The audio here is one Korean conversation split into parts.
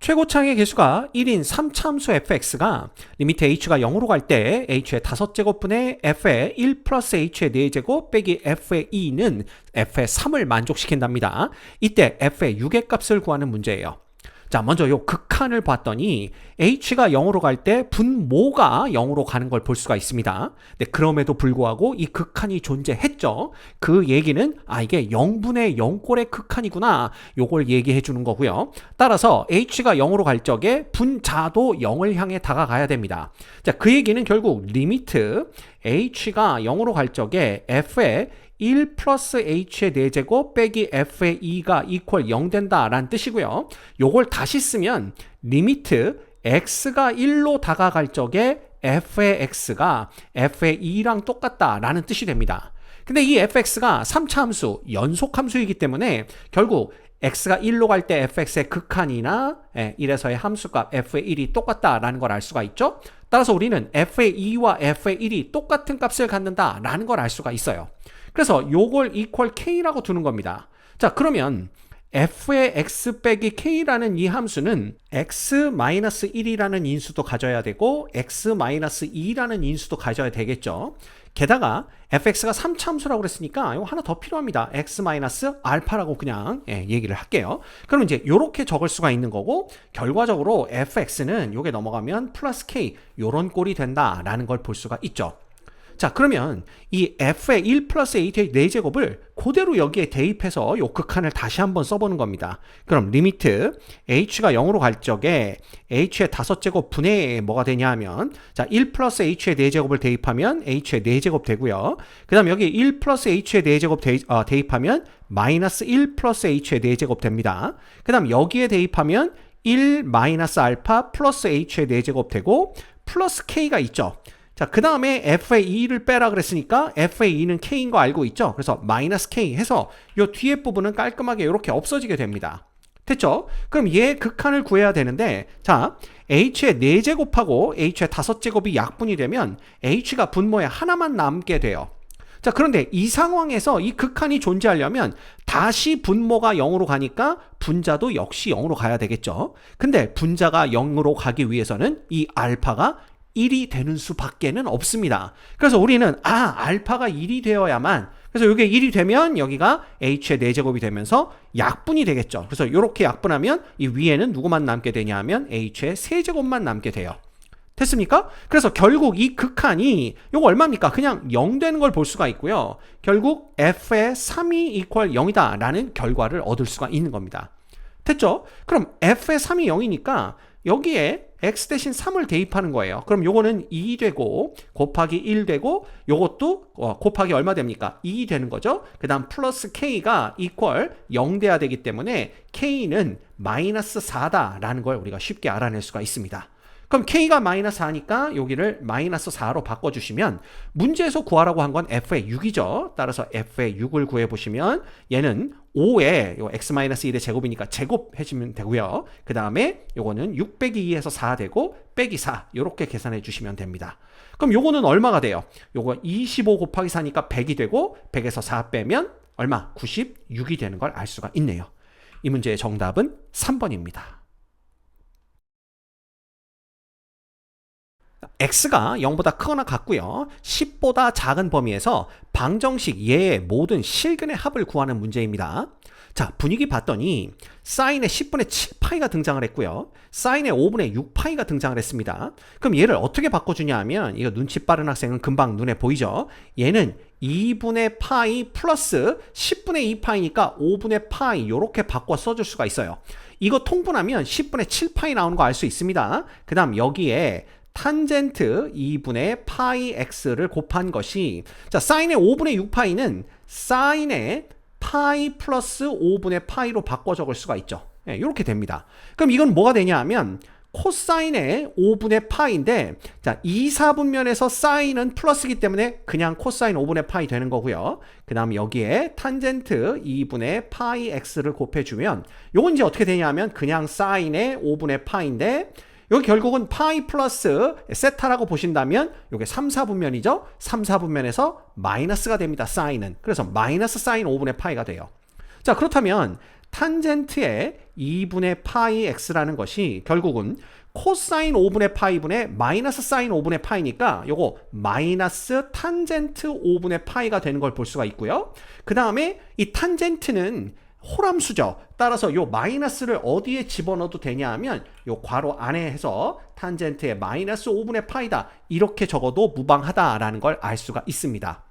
최고창의 개수가 1인 3차함수 fx가 리미트 h가 0으로 갈 때 h의 5제곱분의 f의 1 플러스 h의 4제곱 빼기 f의 2는 f의 3을 만족시킨답니다. 이때 f의 6의 값을 구하는 문제예요. 자, 먼저 요 극한을 봤더니 h가 0으로 갈 때 분모가 0으로 가는 걸 볼 수가 있습니다. 네, 그럼에도 불구하고 이 극한이 존재했죠. 그 얘기는 이게 0분의 0꼴의 극한이구나. 요걸 얘기해 주는 거고요. 따라서 h가 0으로 갈 적에 분자도 0을 향해 다가가야 됩니다. 자, 그 얘기는 결국 리미트 h가 0으로 갈 적에 f의 1 플러스 h의 4제곱 빼기 f의 2가 이퀄 0 된다라는 뜻이고요. 요걸 다시 쓰면 리미트 x가 1로 다가갈 적에 f의 x가 f의 2랑 똑같다라는 뜻이 됩니다. 근데 이 fx가 3차 함수, 연속 함수이기 때문에 결국 x가 1로 갈 때 fx의 극한이나 1에서의 함수값 f의 1이 똑같다라는 걸 알 수가 있죠. 따라서 우리는 f의 2와 f의 1이 똑같은 값을 갖는다라는 걸 알 수가 있어요. 그래서 요걸 equal k라고 두는 겁니다. 자, 그러면 f의 x 빼기 k라는 이 함수는 x-1이라는 인수도 가져야 되고 x-2라는 인수도 가져야 되겠죠. 게다가 fx가 3차 함수라고 그랬으니까 이거 하나 더 필요합니다. x-알파라고 그냥 얘기를 할게요. 그럼 이제 이렇게 적을 수가 있는 거고, 결과적으로 fx는 요게 넘어가면 플러스 k 요런 꼴이 된다라는 걸 볼 수가 있죠. 자, 그러면 이 f의 1 플러스 h의 4제곱을 그대로 여기에 대입해서 요 극한을 다시 한번 써보는 겁니다. 그럼 리미트 h가 0으로 갈 적에 h의 5제곱 분의 뭐가 되냐 하면, 자, 1 플러스 h의 4제곱을 대입하면 h의 4제곱 되고요. 그 다음 여기 1 플러스 h의 4제곱 대입하면 마이너스 1 플러스 h의 4제곱 됩니다. 그 다음 여기에 대입하면 1 마이너스 알파 플러스 h의 4제곱 되고 플러스 k가 있죠. 자, 그 다음에 f의 2를 빼라 그랬으니까 f의 2는 k인 거 알고 있죠? 그래서 마이너스 k 해서 요 뒤에 부분은 깔끔하게 이렇게 없어지게 됩니다. 됐죠? 그럼 얘 극한을 구해야 되는데, 자, h의 4제곱하고 h의 5제곱이 약분이 되면 h가 분모에 하나만 남게 돼요. 자, 그런데 이 상황에서 이 극한이 존재하려면 다시 분모가 0으로 가니까 분자도 역시 0으로 가야 되겠죠? 근데 분자가 0으로 가기 위해서는 이 알파가 1이 되는 수밖에는 없습니다. 그래서 우리는 알파가 1이 되어야만, 그래서 이게 1이 되면 여기가 h의 4제곱이 되면서 약분이 되겠죠. 그래서 이렇게 약분하면 이 위에는 누구만 남게 되냐 하면 h의 3제곱만 남게 돼요. 됐습니까? 그래서 결국 이 극한이 요거 얼마입니까? 그냥 0 되는 걸 볼 수가 있고요. 결국 f의 3이 이퀄 0이다 라는 결과를 얻을 수가 있는 겁니다. 됐죠? 그럼 f의 3이 0이니까 여기에 x 대신 3을 대입하는 거예요. 그럼 요거는 2 되고 곱하기 1 되고 요것도 곱하기 얼마 됩니까? 2 되는 거죠. 그 다음 플러스 k가 이퀄 0 돼야 되기 때문에 k는 마이너스 4다라는 걸 우리가 쉽게 알아낼 수가 있습니다. 그럼 k가 마이너스 4니까 여기를 마이너스 4로 바꿔주시면 문제에서 구하라고 한 건 f의 6이죠. 따라서 f의 6을 구해보시면 얘는 5에 x-1의 제곱이니까 제곱해주면 되고요. 그 다음에 요거는 6 빼기 2에서 4 되고 빼기 4 이렇게 계산해 주시면 됩니다. 그럼 요거는 얼마가 돼요? 요거 25 곱하기 4니까 100이 되고 100에서 4 빼면 얼마? 96이 되는 걸 알 수가 있네요. 이 문제의 정답은 3번입니다. x가 0보다 크거나 같고요. 10보다 작은 범위에서 방정식 예의 모든 실근의 합을 구하는 문제입니다. 자, 분위기 봤더니 사인의 10분의 7파이가 등장을 했고요. 사인의 5분의 6파이가 등장을 했습니다. 그럼 얘를 어떻게 바꿔주냐 하면, 이거 눈치 빠른 학생은 금방 눈에 보이죠? 얘는 2분의 파이 플러스 10분의 2파이니까 5분의 파이 이렇게 바꿔 써줄 수가 있어요. 이거 통분하면 10분의 7파이 나오는 거 알 수 있습니다. 그 다음 여기에 탄젠트 2분의 파이 x를 곱한 것이, 자, 사인의 5분의 6파이는 사인의 파이 플러스 5분의 파이로 바꿔 적을 수가 있죠. 이렇게 됩니다. 그럼 이건 뭐가 되냐 하면 코사인의 5분의 파이인데, 자, 2, 4분면에서 사인은 플러스이기 때문에 그냥 코사인 5분의 파이 되는 거고요. 그 다음 여기에 탄젠트 2분의 파이 x를 곱해주면 요건 이제 어떻게 되냐 하면 그냥 사인의 5분의 파이인데, 여기 결국은 파이 플러스 세타라고 보신다면 이게 3, 4분면이죠. 3, 4분면에서 마이너스가 됩니다. 사인은. 그래서 마이너스 사인 5분의 파이가 돼요. 자, 그렇다면 탄젠트의 2분의 파이 x라는 것이 결국은 코사인 5분의 파이분의 마이너스 사인 5분의 파이니까 요거 마이너스 탄젠트 5분의 파이가 되는 걸 볼 수가 있고요. 그 다음에 이 탄젠트는 호람수죠. 따라서 요 마이너스를 어디에 집어넣어도 되냐 하면 요 괄호 안에 해서 탄젠트의 마이너스 5분의 파이다. 이렇게 적어도 무방하다라는 걸 알 수가 있습니다.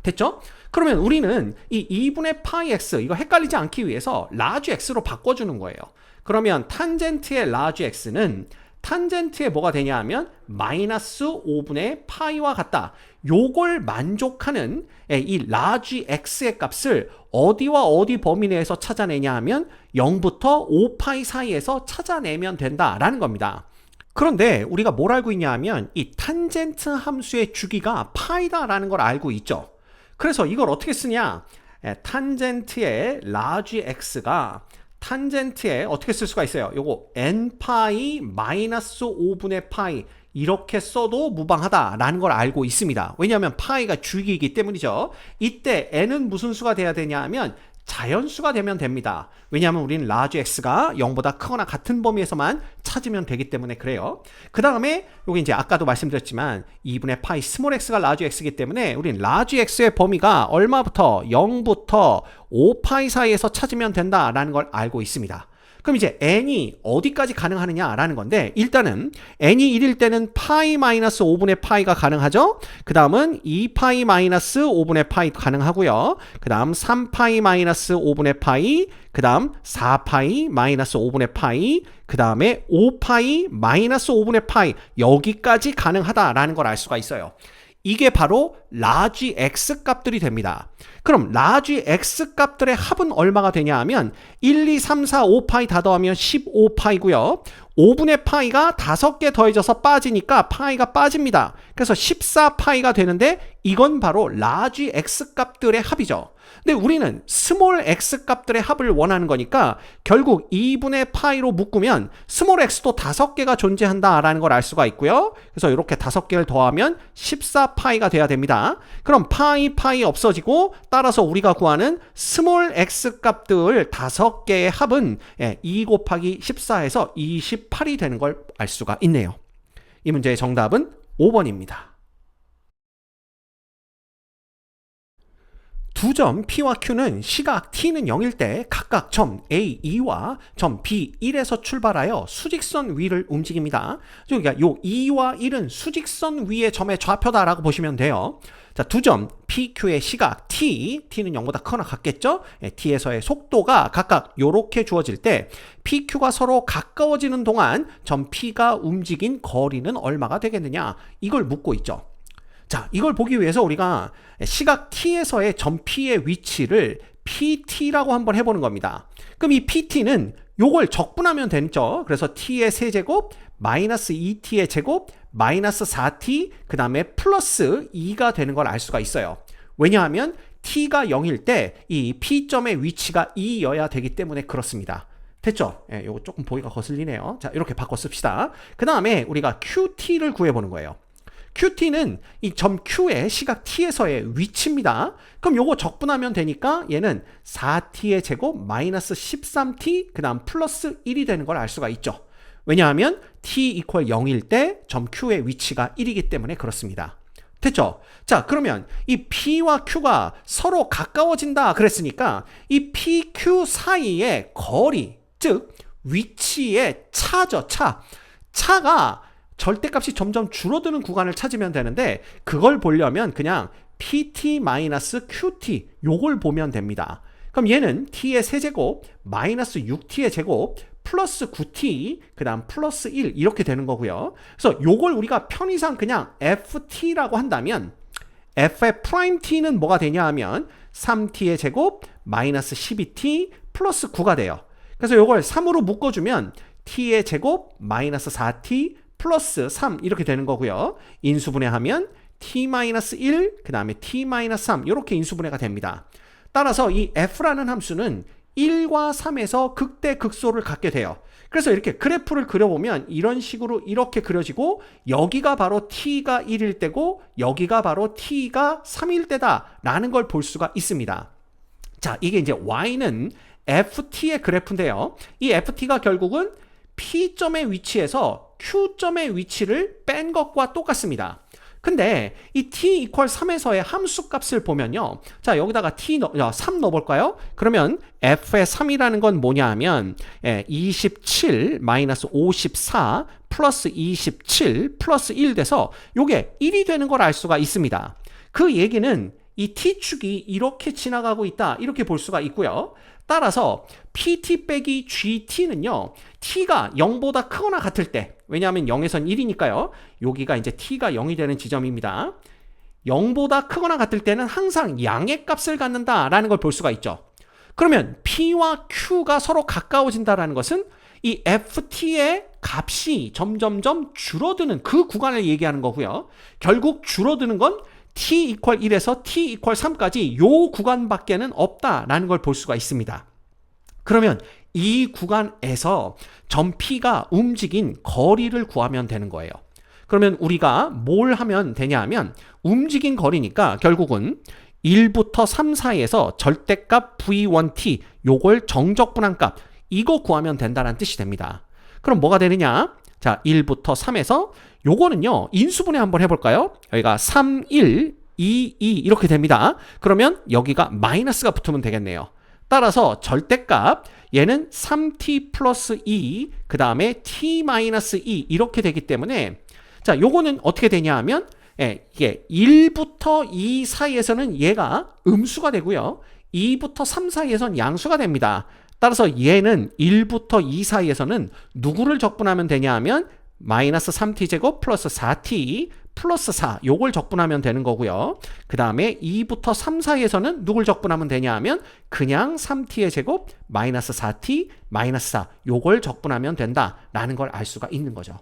됐죠? 그러면 우리는 이 2분의 파이 x 이거 헷갈리지 않기 위해서 라지 x로 바꿔주는 거예요. 그러면 탄젠트의 라지 x는 탄젠트에 뭐가 되냐 하면 마이너스 5분의 파이와 같다. 요걸 만족하는 이 라지 x의 값을 어디와 어디 범위 내에서 찾아내냐 하면 0부터 5파이 사이에서 찾아내면 된다라는 겁니다. 그런데 우리가 뭘 알고 있냐 하면 이 탄젠트 함수의 주기가 파이다라는 걸 알고 있죠. 그래서 이걸 어떻게 쓰냐? 탄젠트의 라지 x가 탄젠트에 어떻게 쓸 수가 있어요? 요거 n파이 마이너스 5분의 파이 이렇게 써도 무방하다라는 걸 알고 있습니다. 왜냐하면 파이가 주기이기 때문이죠. 이때 n은 무슨 수가 돼야 되냐 하면 자연수가 되면 됩니다. 왜냐하면 우리는 라지 x가 0보다 크거나 같은 범위에서만 찾으면 되기 때문에 그래요. 그 다음에 여기 이제 아까도 말씀드렸지만 2분의 파이 스몰 x가 라지 x이기 때문에 우리는 라지 x의 범위가 얼마부터 0부터 5파이 사이에서 찾으면 된다라는 걸 알고 있습니다. 그럼 이제 n이 어디까지 가능하느냐라는 건데 일단은 n이 1일 때는 파이 마이너스 5분의 파이가 가능하죠. 그 다음은 2파이 마이너스 5분의 파이 가능하고요. 그 다음 3파이 마이너스 5분의 파이, 그 다음 4파이 마이너스 5분의 파이, 그 다음에 5파이 마이너스 5분의 파이 여기까지 가능하다라는 걸 알 수가 있어요. 이게 바로 라지 x 값들이 됩니다. 그럼 라지 x 값들의 합은 얼마가 되냐 하면 1, 2, 3, 4, 5파이 다 더하면 15파이고요. 5분의 파이가 5개 더해져서 빠지니까 파이가 빠집니다. 그래서 14파이가 되는데 이건 바로 라지 x 값들의 합이죠. 근데 우리는 스몰 x 값들의 합을 원하는 거니까 결국 2분의 파이로 묶으면 스몰 x도 5개가 존재한다라는 걸 알 수가 있고요. 그래서 이렇게 5개를 더하면 14파이가 돼야 됩니다. 그럼 파이 없어지고 따라서 우리가 구하는 스몰 x 값들 5개의 합은 2 곱하기 14에서 28이 되는 걸 알 수가 있네요. 이 문제의 정답은 5번입니다. 두 점 P와 Q는 시각 T는 0일 때 각각 점 A, 2와 점 B, 1에서 출발하여 수직선 위를 움직입니다. 그러니까 요 2와 1은 수직선 위의 점의 좌표다라고 보시면 돼요. 자, 두 점 P, Q의 시각 T는 0보다 크거나 같겠죠? T에서의 속도가 각각 요렇게 주어질 때 P, Q가 서로 가까워지는 동안 점 P가 움직인 거리는 얼마가 되겠느냐? 이걸 묻고 있죠. 자, 이걸 보기 위해서 우리가 시각 T에서의 점 P의 위치를 PT라고 한번 해보는 겁니다. 그럼 이 PT는 요걸 적분하면 되죠. 그래서 T의 세제곱 마이너스 2T의 제곱 마이너스 4T 그 다음에 플러스 2가 되는 걸 알 수가 있어요. 왜냐하면 T가 0일 때 이 P점의 위치가 2여야 되기 때문에 그렇습니다. 됐죠? 요거 조금 보기가 거슬리네요. 자, 이렇게 바꿔 씁시다. 그 다음에 우리가 QT를 구해보는 거예요. QT는 이 점 Q의 시각 T에서의 위치입니다. 그럼 요거 적분하면 되니까 얘는 4T의 제곱 마이너스 13T 그 다음 플러스 1이 되는 걸 알 수가 있죠. 왜냐하면 T 이퀄 0일 때 점 Q의 위치가 1이기 때문에 그렇습니다. 됐죠? 자, 그러면 이 P와 Q가 서로 가까워진다 그랬으니까 이 P, Q 사이의 거리, 즉 위치의 차죠. 차가 절대값이 점점 줄어드는 구간을 찾으면 되는데 그걸 보려면 그냥 PT-QT 요걸 보면 됩니다. 그럼 얘는 T의 세제곱 마이너스 6T의 제곱 플러스 9T 그 다음 플러스 1 이렇게 되는 거고요. 그래서 요걸 우리가 편의상 그냥 FT라고 한다면 F의 프라임 T는 뭐가 되냐 하면 3T의 제곱 마이너스 12T 플러스 9가 돼요. 그래서 요걸 3으로 묶어주면 T의 제곱 마이너스 4T 플러스 3 이렇게 되는 거고요. 인수분해하면 t-1 그 다음에 t-3 이렇게 인수분해가 됩니다. 따라서 이 f라는 함수는 1과 3에서 극대 극소를 갖게 돼요. 그래서 이렇게 그래프를 그려보면 이런 식으로 이렇게 그려지고 여기가 바로 t가 1일 때고 여기가 바로 t가 3일 때다 라는 걸 볼 수가 있습니다. 자, 이게 이제 y는 ft의 그래프인데요. 이 ft가 결국은 P점의 위치에서 Q점의 위치를 뺀 것과 똑같습니다. 근데 이 t equal 3에서의 함수 값을 보면요. 자, 여기다가 3 넣어볼까요? 그러면 f의 3이라는 건 뭐냐 하면 27 마이너스 54 플러스 27 플러스 1 돼서 요게 1이 되는 걸 알 수가 있습니다. 그 얘기는 이 t축이 이렇게 지나가고 있다, 이렇게 볼 수가 있고요. 따라서 pt 빼기 gt는요, t가 0보다 크거나 같을 때, 왜냐하면 0에선 1이니까요. 여기가 이제 t가 0이 되는 지점입니다. 0보다 크거나 같을 때는 항상 양의 값을 갖는다라는 걸 볼 수가 있죠. 그러면 p와 q가 서로 가까워진다라는 것은 이 ft의 값이 점점점 줄어드는 그 구간을 얘기하는 거고요. 결국 줄어드는 건 t equal 1에서 t equal 3까지 요 구간밖에는 없다라는 걸 볼 수가 있습니다. 그러면 이 구간에서 점 P가 움직인 거리를 구하면 되는 거예요. 그러면 우리가 뭘 하면 되냐 하면 움직인 거리니까 결국은 1부터 3 사이에서 절대값 V1t 요걸 정적분한값 이거 구하면 된다는 뜻이 됩니다. 그럼 뭐가 되느냐? 자, 1부터 3에서 요거는요, 인수분해 한번 해볼까요? 여기가 3, 1, 2, 2 이렇게 됩니다. 그러면 여기가 마이너스가 붙으면 되겠네요. 따라서 절대값 얘는 3t 플러스 2, 그 다음에 t 마이너스 2 이렇게 되기 때문에 자, 요거는 어떻게 되냐 하면 이게 1부터 2 사이에서는 얘가 음수가 되고요. 2부터 3 사이에서는 양수가 됩니다. 따라서 얘는 1부터 2 사이에서는 누구를 적분하면 되냐 하면 마이너스 3t제곱 플러스 4t 플러스 4 요걸 적분하면 되는 거고요. 그 다음에 2부터 3 사이에서는 누굴 적분하면 되냐 하면 그냥 3t의 제곱 마이너스 4t 마이너스 4 요걸 적분하면 된다라는 걸 알 수가 있는 거죠.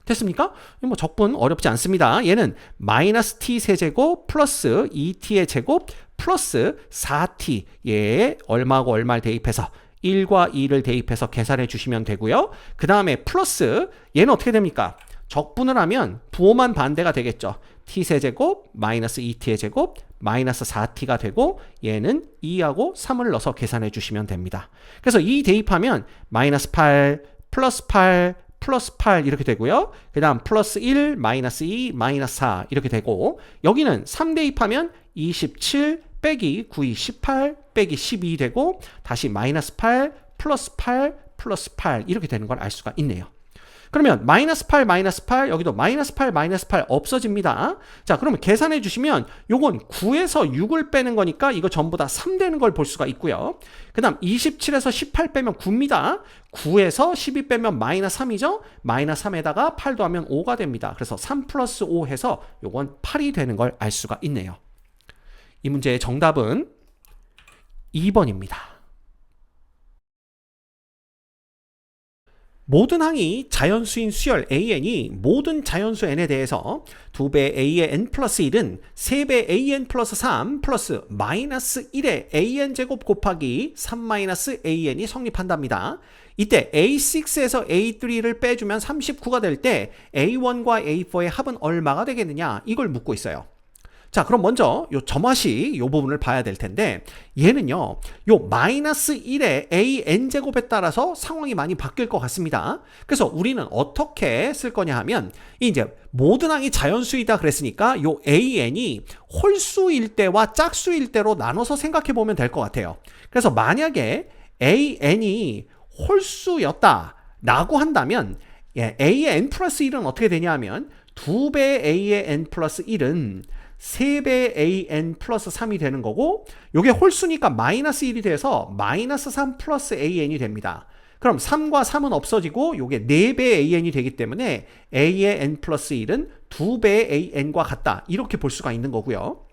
됐습니까? 뭐 적분 어렵지 않습니다. 얘는 마이너스 t 세제곱 플러스 2t의 제곱 플러스 4t 얘 얼마고 얼마를 대입해서 1과 2를 대입해서 계산해 주시면 되고요. 그 다음에 플러스 얘는 어떻게 됩니까? 적분을 하면 부호만 반대가 되겠죠. t세제곱 마이너스 2t의 제곱 마이너스 4t가 되고 얘는 2하고 3을 넣어서 계산해 주시면 됩니다. 그래서 2 대입하면 마이너스 8 플러스 8 플러스 8 이렇게 되고요. 그 다음 플러스 1 마이너스 2 마이너스 4 이렇게 되고 여기는 3 대입하면 27 빼기 9, 18 빼기 12 되고 다시 마이너스 8 플러스 8 플러스 8 이렇게 되는 걸 알 수가 있네요. 그러면 마이너스 8 마이너스 8 여기도 마이너스 8 마이너스 8 없어집니다. 자, 그러면 계산해 주시면 요건 9에서 6을 빼는 거니까 이거 전부 다 3 되는 걸 볼 수가 있고요. 그 다음 27에서 18 빼면 9입니다. 9에서 12 빼면 마이너스 3이죠. 마이너스 3에다가 8 더하면 5가 됩니다. 그래서 3 플러스 5 해서 요건 8이 되는 걸 알 수가 있네요. 이 문제의 정답은 2번입니다. 모든 항이 자연수인 수열 AN이 모든 자연수 N에 대해서 2배 A의 N 플러스 1은 3배 AN 플러스 3 플러스 마이너스 1의 AN 제곱 곱하기 3 마이너스 AN이 성립한답니다. 이때 A6에서 A3를 빼주면 39가 될 때 A1과 A4의 합은 얼마가 되겠느냐 이걸 묻고 있어요. 자, 그럼 먼저 요 점화시 요 부분을 봐야 될 텐데 얘는요 요 마이너스 1의 AN제곱에 따라서 상황이 많이 바뀔 것 같습니다. 그래서 우리는 어떻게 쓸 거냐 하면 이제 모든 항이 자연수이다 그랬으니까 요 AN이 홀수일 때와 짝수일 때로 나눠서 생각해 보면 될 것 같아요. 그래서 만약에 AN이 홀수였다 라고 한다면 A의 N 플러스 1은 어떻게 되냐 하면 2배 A의 N 플러스 1은 3배 AN 플러스 3이 되는 거고 요게 홀수니까 마이너스 1이 돼서 마이너스 3 플러스 AN이 됩니다. 그럼 3과 3은 없어지고 요게 4배 AN이 되기 때문에 A의 N 플러스 1은 2배 AN과 같다 이렇게 볼 수가 있는 거고요.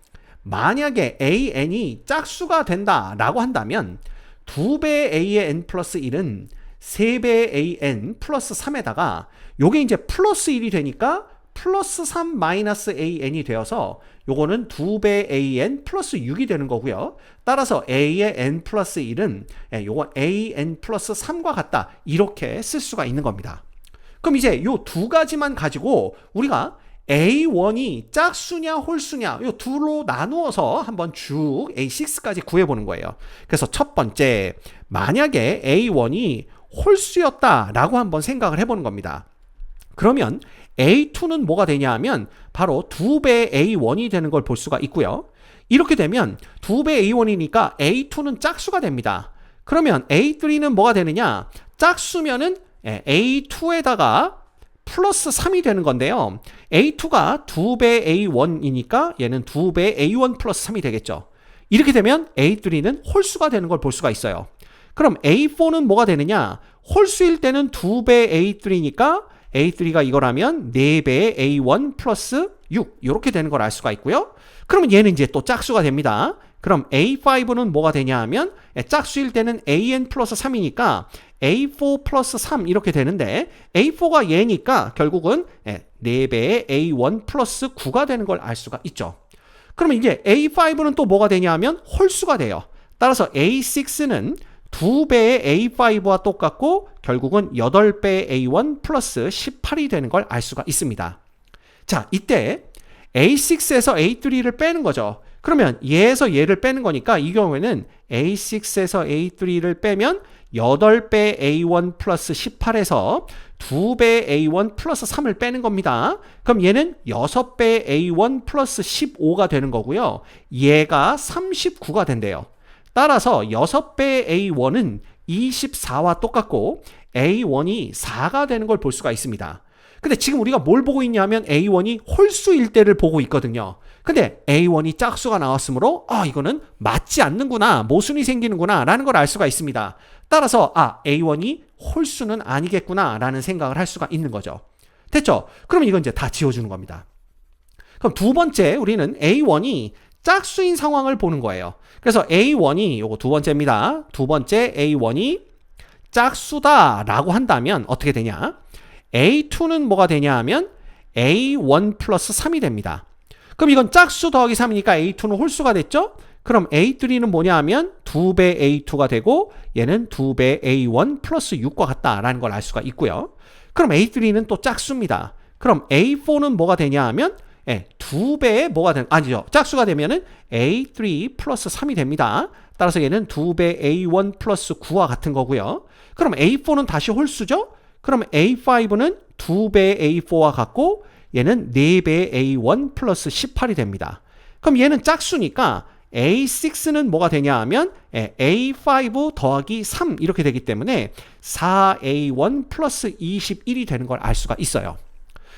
만약에 AN이 짝수가 된다라고 한다면 2배 A의 N 플러스 1은 3배 AN 플러스 3에다가 요게 이제 플러스 1이 되니까 플러스 3 마이너스 AN이 되어서 요거는 2배 AN 플러스 6이 되는 거고요. 따라서 A의 N 플러스 1은 요건 AN 플러스 3과 같다 이렇게 쓸 수가 있는 겁니다. 그럼 이제 요 두 가지만 가지고 우리가 A1이 짝수냐 홀수냐 이 둘로 나누어서 한번 쭉 A6까지 구해보는 거예요. 그래서 첫 번째, 만약에 A1이 홀수였다라고 한번 생각을 해보는 겁니다. 그러면 A2는 뭐가 되냐 하면 바로 2배 A1이 되는 걸 볼 수가 있고요. 이렇게 되면 2배 A1이니까 A2는 짝수가 됩니다. 그러면 A3는 뭐가 되느냐? 짝수면은 A2에다가 플러스 3이 되는 건데요. A2가 2배 A1이니까 얘는 2배 A1 플러스 3이 되겠죠. 이렇게 되면 A3는 홀수가 되는 걸 볼 수가 있어요. 그럼 A4는 뭐가 되느냐? 홀수일 때는 2배 A3니까 A3가 이거라면 4배 A1 플러스 6 이렇게 되는 걸 알 수가 있고요. 그러면 얘는 이제 또 짝수가 됩니다. 그럼 A5는 뭐가 되냐 하면 짝수일 때는 AN 플러스 3이니까 A4 플러스 3 이렇게 되는데 A4가 얘니까 결국은 4배의 A1 플러스 9가 되는 걸 알 수가 있죠. 그러면 이제 A5는 또 뭐가 되냐 하면 홀수가 돼요. 따라서 A6는 2배의 A5와 똑같고 결국은 8배의 A1 플러스 18이 되는 걸 알 수가 있습니다. 자, 이때 A6에서 A3를 빼는 거죠. 그러면 얘에서 얘를 빼는 거니까 이 경우에는 A6에서 A3를 빼면 8배 A1 플러스 18에서 2배 A1 플러스 3을 빼는 겁니다. 그럼 얘는 6배 A1 플러스 15가 되는 거고요. 얘가 39가 된대요. 따라서 6배 A1은 24와 똑같고 A1이 4가 되는 걸 볼 수가 있습니다. 근데 지금 우리가 뭘 보고 있냐면 A1이 홀수일 때를 보고 있거든요. 근데 A1이 짝수가 나왔으므로 이거는 맞지 않는구나, 모순이 생기는구나 라는 걸 알 수가 있습니다. 따라서 A1이 홀수는 아니겠구나 라는 생각을 할 수가 있는 거죠. 됐죠? 그럼 이건 이제 다 지워주는 겁니다. 그럼 두 번째 우리는 A1이 짝수인 상황을 보는 거예요. 그래서 A1이 요거 두 번째입니다. 두 번째 A1이 짝수다 라고 한다면 어떻게 되냐? A2는 뭐가 되냐 하면 A1 플러스 3이 됩니다. 그럼 이건 짝수 더하기 3이니까 A2는 홀수가 됐죠? 그럼 A3는 뭐냐 하면 2배 A2가 되고 얘는 2배 A1 플러스 6과 같다라는 걸 알 수가 있고요. 그럼 A3는 또 짝수입니다. 그럼 A4는 뭐가 되냐 하면 2배의 뭐가 되는, 아니죠. 짝수가 되면은 A3 플러스 3이 됩니다. 따라서 얘는 2배 A1 플러스 9와 같은 거고요. 그럼 A4는 다시 홀수죠? 그럼 A5는 2배 A4와 같고 얘는 4배 A1 플러스 18이 됩니다. 그럼 얘는 짝수니까 A6는 뭐가 되냐 하면 A5 더하기 3 이렇게 되기 때문에 4A1 플러스 21이 되는 걸 알 수가 있어요.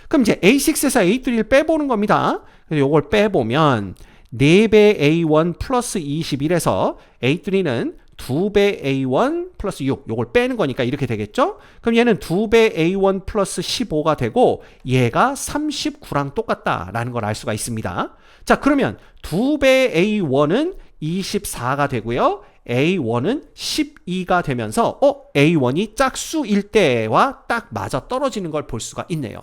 그럼 이제 A6에서 A3를 빼보는 겁니다. 그래서 이걸 빼보면 4배 A1 플러스 21에서 A3는 2배 A1 플러스 6 요걸 빼는 거니까 이렇게 되겠죠? 그럼 얘는 2배 A1 플러스 15가 되고 얘가 39랑 똑같다라는 걸 알 수가 있습니다. 자, 그러면 2배 A1은 24가 되고요. A1은 12가 되면서 A1이 짝수일 때와 딱 맞아 떨어지는 걸 볼 수가 있네요.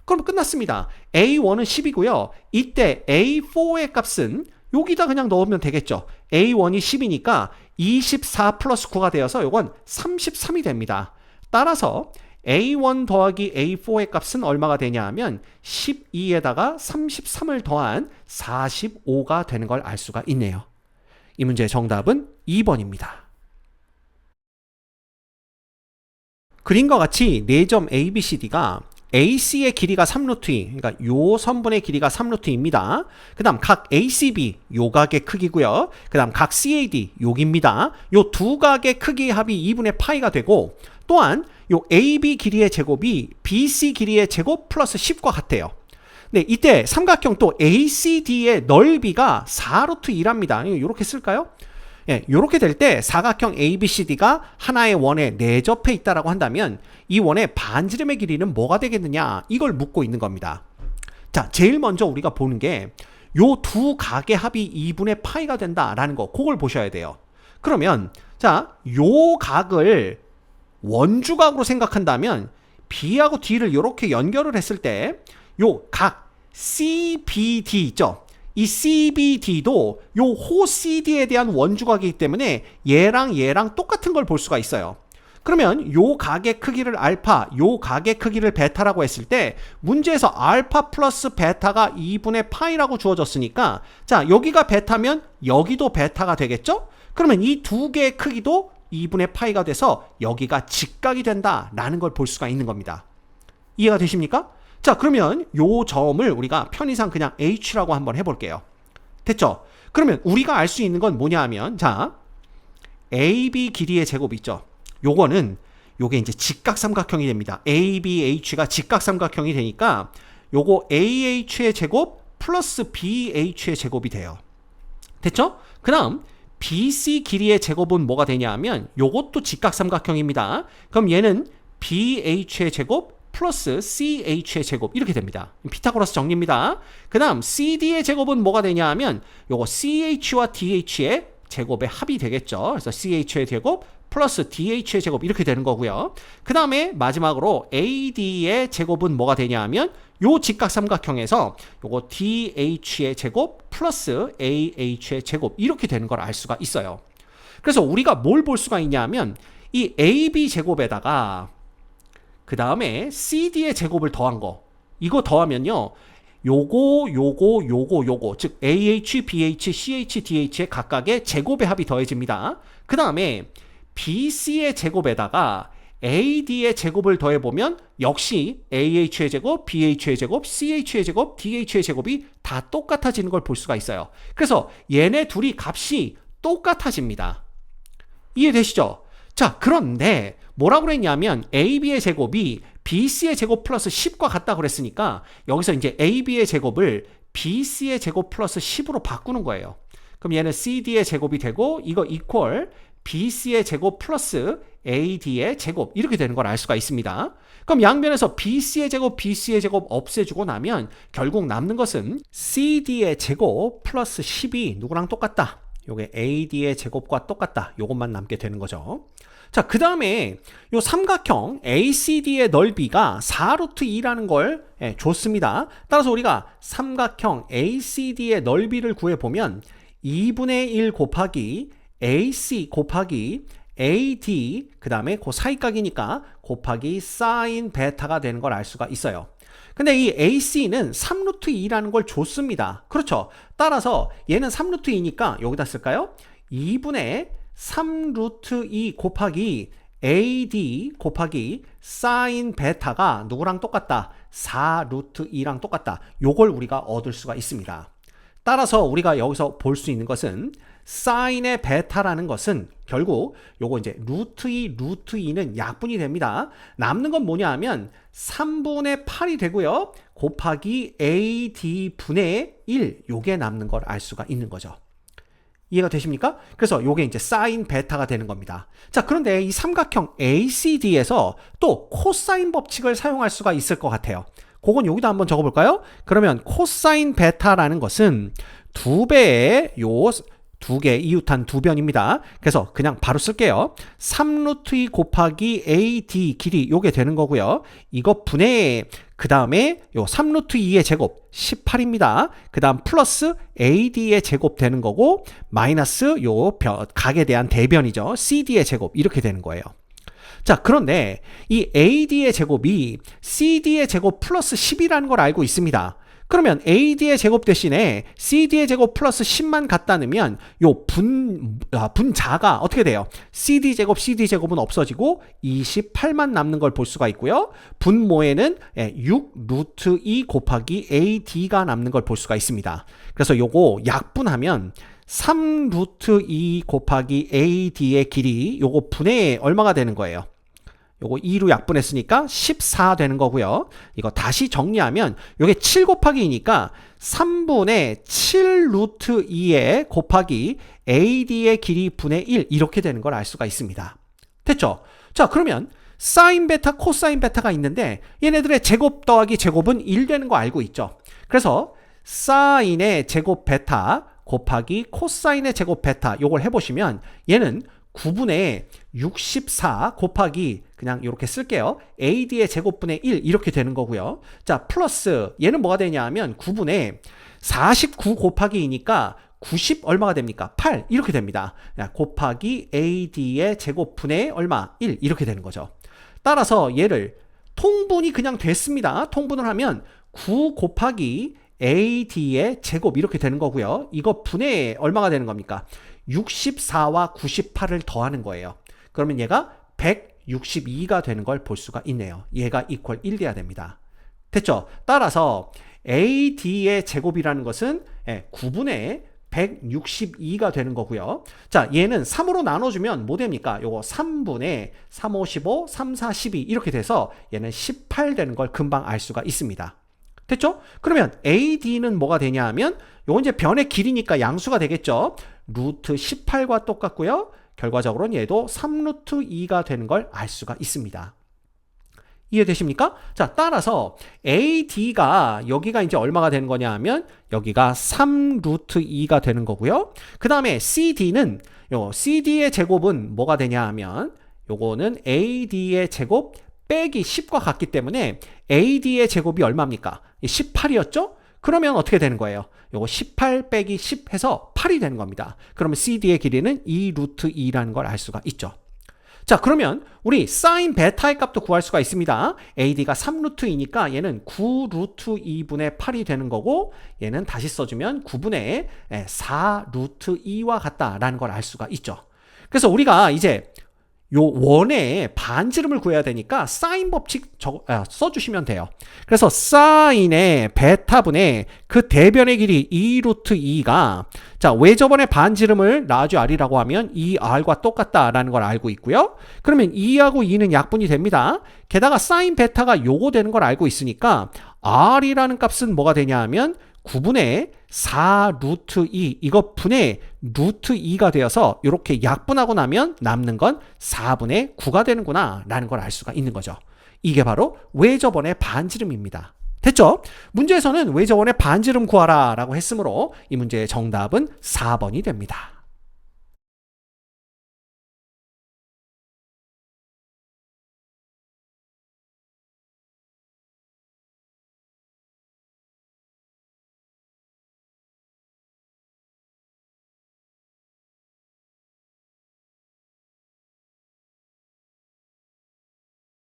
그럼 끝났습니다. A1은 10이고요. 이때 A4의 값은 여기다 그냥 넣으면 되겠죠. A1이 10이니까 24 플러스 9가 되어서 이건 33이 됩니다. 따라서 A1 더하기 A4의 값은 얼마가 되냐 하면 12에다가 33을 더한 45가 되는 걸 알 수가 있네요. 이 문제의 정답은 2번입니다. 그림과 같이 4점 A, B, C, D가 AC의 길이가 3루트2, 그러니까 요 선분의 길이가 3루트입니다. 그 다음 각 ACB 요 각의 크기고요. 그 다음 각 CAD 여기입니다. 요 두 각의 크기의 합이 2분의 파이가 되고 또한 요 AB 길이의 제곱이 BC 길이의 제곱 플러스 10과 같아요. 네, 이때 삼각형 또 ACD의 넓이가 4루트2랍니다. 이렇게 쓸까요? 이렇게 될 때 사각형 ABCD가 하나의 원에 내접해 있다라고 한다면 이 원의 반지름의 길이는 뭐가 되겠느냐 이걸 묻고 있는 겁니다. 자, 제일 먼저 우리가 보는 게 요 두 각의 합이 2분의 파이가 된다라는 거 그걸 보셔야 돼요. 그러면 자, 요 각을 원주각으로 생각한다면 B하고 D를 이렇게 연결을 했을 때 요 각 CBD 있죠? 이 CBD도 요 호 CD에 대한 원주각이기 때문에 얘랑 똑같은 걸 볼 수가 있어요. 그러면 요 각의 크기를 알파, 요 각의 크기를 베타라고 했을 때 문제에서 알파 플러스 베타가 2분의 파이라고 주어졌으니까 자, 여기가 베타면 여기도 베타가 되겠죠? 그러면 이 두 개의 크기도 2분의 파이가 돼서 여기가 직각이 된다라는 걸 볼 수가 있는 겁니다. 이해가 되십니까? 자, 그러면 요 점을 우리가 편의상 그냥 H라고 한번 해볼게요. 됐죠? 그러면 우리가 알 수 있는 건 뭐냐 하면 자, AB 길이의 제곱 있죠? 요거는 요게 이제 직각삼각형이 됩니다. ABH가 직각삼각형이 되니까 요거 AH의 제곱 플러스 BH의 제곱이 돼요. 됐죠? 그 다음 BC 길이의 제곱은 뭐가 되냐 하면 요것도 직각삼각형입니다. 그럼 얘는 BH의 제곱 플러스 CH의 제곱 이렇게 됩니다. 피타고라스 정리입니다. 그 다음 CD의 제곱은 뭐가 되냐 하면 요거 CH와 DH의 제곱의 합이 되겠죠. 그래서 CH의 제곱 플러스 DH의 제곱 이렇게 되는 거고요. 그 다음에 마지막으로 AD의 제곱은 뭐가 되냐 하면 요 직각삼각형에서 요거 DH의 제곱 플러스 AH의 제곱 이렇게 되는 걸 알 수가 있어요. 그래서 우리가 뭘 볼 수가 있냐 하면 이 AB 제곱에다가 그 다음에 CD의 제곱을 더한 거 이거 더하면요 요거 즉 AH, BH, CH, DH의 각각의 제곱의 합이 더해집니다. 그 다음에 BC의 제곱에다가 AD의 제곱을 더해보면 역시 AH의 제곱, BH의 제곱, CH의 제곱, DH의 제곱이 다 똑같아지는 걸 볼 수가 있어요. 그래서 얘네 둘이 값이 똑같아집니다. 이해되시죠? 자, 그런데 뭐라고 그랬냐면 AB의 제곱이 BC의 제곱 플러스 10과 같다고 그랬으니까 여기서 이제 AB의 제곱을 BC의 제곱 플러스 10으로 바꾸는 거예요. 그럼 얘는 CD의 제곱이 되고 이거 이퀄 BC의 제곱 플러스 AD의 제곱 이렇게 되는 걸 알 수가 있습니다. 그럼 양변에서 BC의 제곱, BC의 제곱 없애주고 나면 결국 남는 것은 CD의 제곱 플러스 10이 누구랑 똑같다. 요게 AD의 제곱과 똑같다. 요것만 남게 되는 거죠. 자, 그 다음에 요 삼각형 ACD의 넓이가 4루트 2라는 걸 줬습니다. 따라서 우리가 삼각형 ACD의 넓이를 구해보면 2분의 1 곱하기 AC 곱하기 AD 그 다음에 그 사이각이니까 곱하기 사인 베타가 되는 걸 알 수가 있어요. 근데 이 AC는 3루트 2라는 걸 줬습니다. 그렇죠? 따라서 얘는 3루트 2니까 여기다 쓸까요? 2분의 3루트 2 곱하기 AD 곱하기 사인 베타가 누구랑 똑같다? 4루트 2랑 똑같다. 요걸 우리가 얻을 수가 있습니다. 따라서 우리가 여기서 볼 수 있는 것은 사인의 베타라는 것은 결국 요거 이제 루트 2, 루트 2는 약분이 됩니다. 남는 건 뭐냐 하면 3분의 8이 되고요. 곱하기 AD분의 1 요게 남는 걸 알 수가 있는 거죠. 이해가 되십니까? 그래서 요게 이제 사인 베타가 되는 겁니다. 자, 그런데 이 삼각형 ACD에서 또 코사인 법칙을 사용할 수가 있을 것 같아요. 그건 여기다 한번 적어볼까요? 그러면 코사인 베타라는 것은 2배의 요 두 개 이웃한 두 변입니다. 그래서 그냥 바로 쓸게요. 3루트 2 곱하기 AD 길이 요게 되는 거고요. 이거 분의 그 다음에 요 3루트 2의 제곱 18입니다. 그 다음 플러스 AD의 제곱 되는 거고 마이너스 요 각에 대한 대변이죠. CD의 제곱 이렇게 되는 거예요. 자, 그런데 이 AD의 제곱이 CD의 제곱 플러스 10이라는 걸 알고 있습니다. 그러면 AD의 제곱 대신에 CD의 제곱 플러스 10만 갖다 넣으면 요 분자가 어떻게 돼요? CD 제곱은 없어지고 28만 남는 걸 볼 수가 있고요. 분모에는 6 루트 2 곱하기 AD가 남는 걸 볼 수가 있습니다. 그래서 요거 약분하면 3 루트 2 곱하기 AD의 길이 요거 분의 얼마가 되는 거예요? 요거 2로 약분했으니까 14 되는 거고요. 이거 다시 정리하면 요게 7 곱하기 2니까 3분의 7 루트 2에 곱하기 AD의 길이 분의 1 이렇게 되는 걸 알 수가 있습니다. 됐죠? 자, 그러면 사인 베타, 코사인 베타가 있는데 얘네들의 제곱 더하기 제곱은 1 되는 거 알고 있죠? 그래서 사인의 제곱 베타 곱하기 코사인의 제곱 베타 요걸 해보시면 얘는 9분의 64 곱하기 그냥 이렇게 쓸게요. AD의 제곱분의 1 이렇게 되는 거고요. 자, 플러스 얘는 뭐가 되냐 하면 9분의 49 곱하기 2니까 90 얼마가 됩니까? 8 이렇게 됩니다. 곱하기 AD의 제곱분의 얼마? 1 이렇게 되는 거죠. 따라서 얘를 통분이 그냥 됐습니다. 통분을 하면 9 곱하기 AD의 제곱 이렇게 되는 거고요. 이거 분의 얼마가 되는 겁니까? 64와 98을 더하는 거예요. 그러면 얘가 162가 되는 걸 볼 수가 있네요. 얘가 이퀄 1 돼야 됩니다. 됐죠? 따라서 AD의 제곱이라는 것은 9분의 162가 되는 거고요. 자, 얘는 3으로 나눠주면 뭐 됩니까? 요거 3분의 3, 5, 15, 3, 4, 12 이렇게 돼서 얘는 18 되는 걸 금방 알 수가 있습니다. 됐죠? 그러면 AD는 뭐가 되냐 하면 요건 이제 변의 길이니까 양수가 되겠죠? 루트 18과 똑같고요. 결과적으로는 얘도 3루트 2가 되는 걸 알 수가 있습니다. 이해되십니까? 자, 따라서 AD가 여기가 이제 얼마가 되는 거냐 하면 여기가 3루트 2가 되는 거고요. 그 다음에 CD는 요 CD의 제곱은 뭐가 되냐 하면 요거는 AD의 제곱 빼기 10과 같기 때문에 AD의 제곱이 얼마입니까? 18이었죠? 그러면 어떻게 되는 거예요? 요거 18 빼기 10 해서 8이 되는 겁니다. 그러면 CD의 길이는 2루트 2라는 걸 알 수가 있죠. 자, 그러면 우리 사인 베타의 값도 구할 수가 있습니다. AD가 3루트 2니까 얘는 9루트 2분의 8이 되는 거고 얘는 다시 써주면 9분의 4루트 2와 같다라는 걸 알 수가 있죠. 그래서 우리가 이제 요 원의 반지름을 구해야 되니까 사인 법칙 써주시면 돼요. 그래서 사인의 베타분의 그 대변의 길이 2루트 2가 자, 외접원의 반지름을 라지 R이라고 하면 2R과 똑같다라는 걸 알고 있고요. 그러면 2하고 2는 약분이 됩니다. 게다가 사인 베타가 요거 되는 걸 알고 있으니까 R이라는 값은 뭐가 되냐 하면 9분의 4 루트 2 이거 분의 루트 2가 되어서 이렇게 약분하고 나면 남는 건 4분의 9가 되는구나 라는 걸 알 수가 있는 거죠. 이게 바로 외접원의 반지름입니다. 됐죠? 문제에서는 외접원의 반지름 구하라 라고 했으므로 이 문제의 정답은 4번이 됩니다.